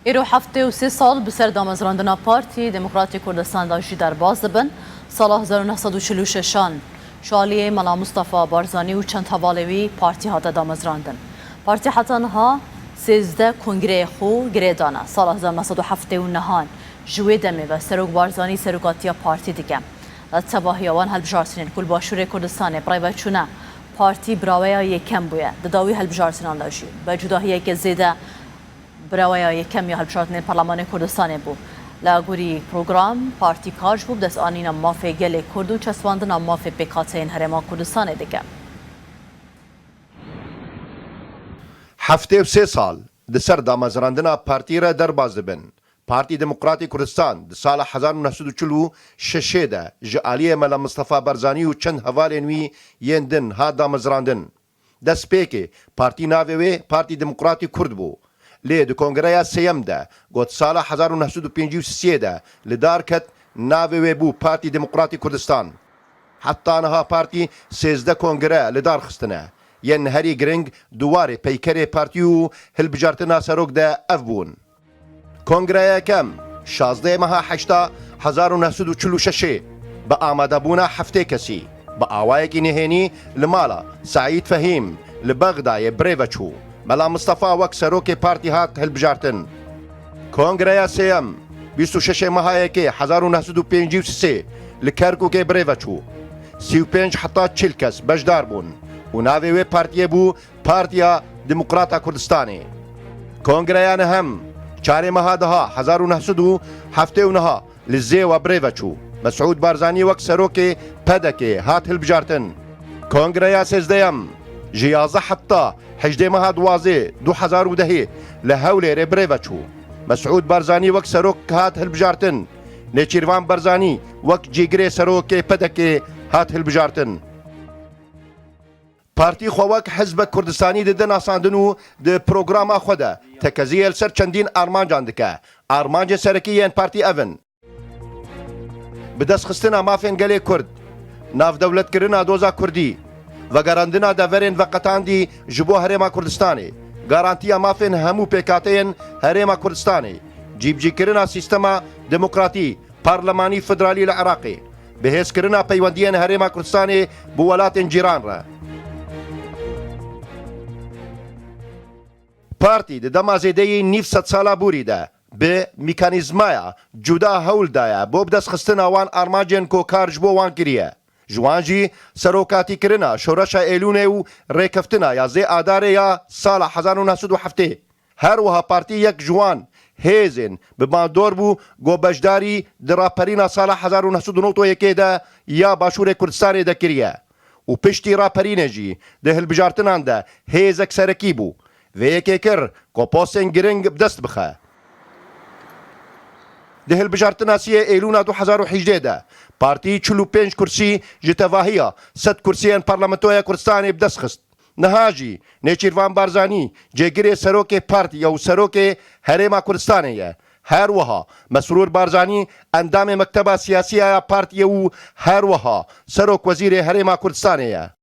ایرو هفته و 3 سال به سر دامزراندنا پارتی دموکراتی کردستان داشتی در باز بن سال 1946 شالیه ملا مصطفی بارزانی و چند حوالوی پارتی هاته دامزراندن پارتی حتنها 13 کنگره خو گریدانه سال 1979 جوی دمه و سروک بارزانی سروکاتی پارتی دیگه تباهی آوان هلبجارسنین کل باشور کردستان برای بچونه پارتی براویا یکم بوده دداوی هلبجارسنان داشتی به جداهی که زیده براویا یکم یا هلبجارسنین پارلمان کردستان بود لاگوری پروگرام پارتی کارج بود دست آنینا مافی گل کردو چسواندن مافی بکاتین هرما کردستان دیگه هفته و 3 سال د سر دامزراندنا پارتی را در باز بن پارتی دموکراتی کردستان د سال 1946 ده جعالی ملا مصطفی بارزانی و چند حوالینوی یندن ها دامزراندن دست پیک پارتی ناوی پارتی دموکراتی کرد بو لی د کنگره سیم ده گوت سال 1953 ده لدار کت ناوی بو پارتی دموکراتی کردستان حتی نها پارتی 13 کنگره لدار خستنه ین هری گرنگ دواره پیکر پارتیو هلبجارتنا سروک ده اف بون کنگره کم 16 ماه 8 1946 با آماده بونا هفته کسی با آوایکی نهینی لمالا سعید فهیم لبغدای بریوچو ملا مصطفی وک سروک پارتی هات هلبجارتن کنگره سیم 26 ماه 1953 لکرکوک بریوچو 35 حتی 40 کس بجدار بون و ناوی وی پارتیه بو پارتیا دموکراتا کردستانی کنگره هم 4 ماه ده 1979 لزی و بریوچو مسعود بارزانی وک سروک پدکه هات هلبجارتن کنگره 13 جیازه حتی 18 ماه 12 2010 لهولی ری بریوچو مسعود بارزانی وک سروک هات هلبجارتن نیچیروان بارزانی وک جیگری سروک پدکه هات هلبجارتن پارتی خواک حزب کردستانی ددن آساندنو د پروگرام خوده تکزیل سر چندین آرمانجان دکه آرمانج سرکی این پارتی اون بدست خستنا مافین گلی کرد ناف دولت کرنا دوزا کردی و گاراندنا دورین وقتان دی جبو هرما کردستانی گارانتیا مافین همو پیکاتین هرما کردستانی جیبجی کرنا سیستما دموکراتی پارلمانی فدرالی العراقی بهس کرنا پیوندین هرما کردستانی بولات جیران را پارتی د دمازیده نیف ست سالا بوریده به میکانیزمایا جدا هول دایا بو بدست خستنا وان آرماجن کو کارج بو وان کریه جوانجی سروکاتی کرنا شورش ایلونه و ریکفتنا یا زی آداره یا سال 1907 هر وها پارتی یک جوان هیزن به باندور بو گو بجداری دراپرینا سال 1991 ده یا باشور کردستان ده کریه و پشتی راپرینه جی ده هلبجارتنان ده هیزک سرکی بو و یکی کر که پاسن گرنگ بدست بخه ده هلبجارتنا سیه ایلونا 2018 ده پارتی 45 کرسی جتواهیه 100 کرسیان پارلمنتویا کردستانی بدست خست نهاجی نیچیروان بارزانی جگری سروک پارتی یا سروک هرما کردستانیه هر وها مسرور بارزانی اندام مکتب سیاسی پارتی و هر وها سروک وزیر هرما کردستانیه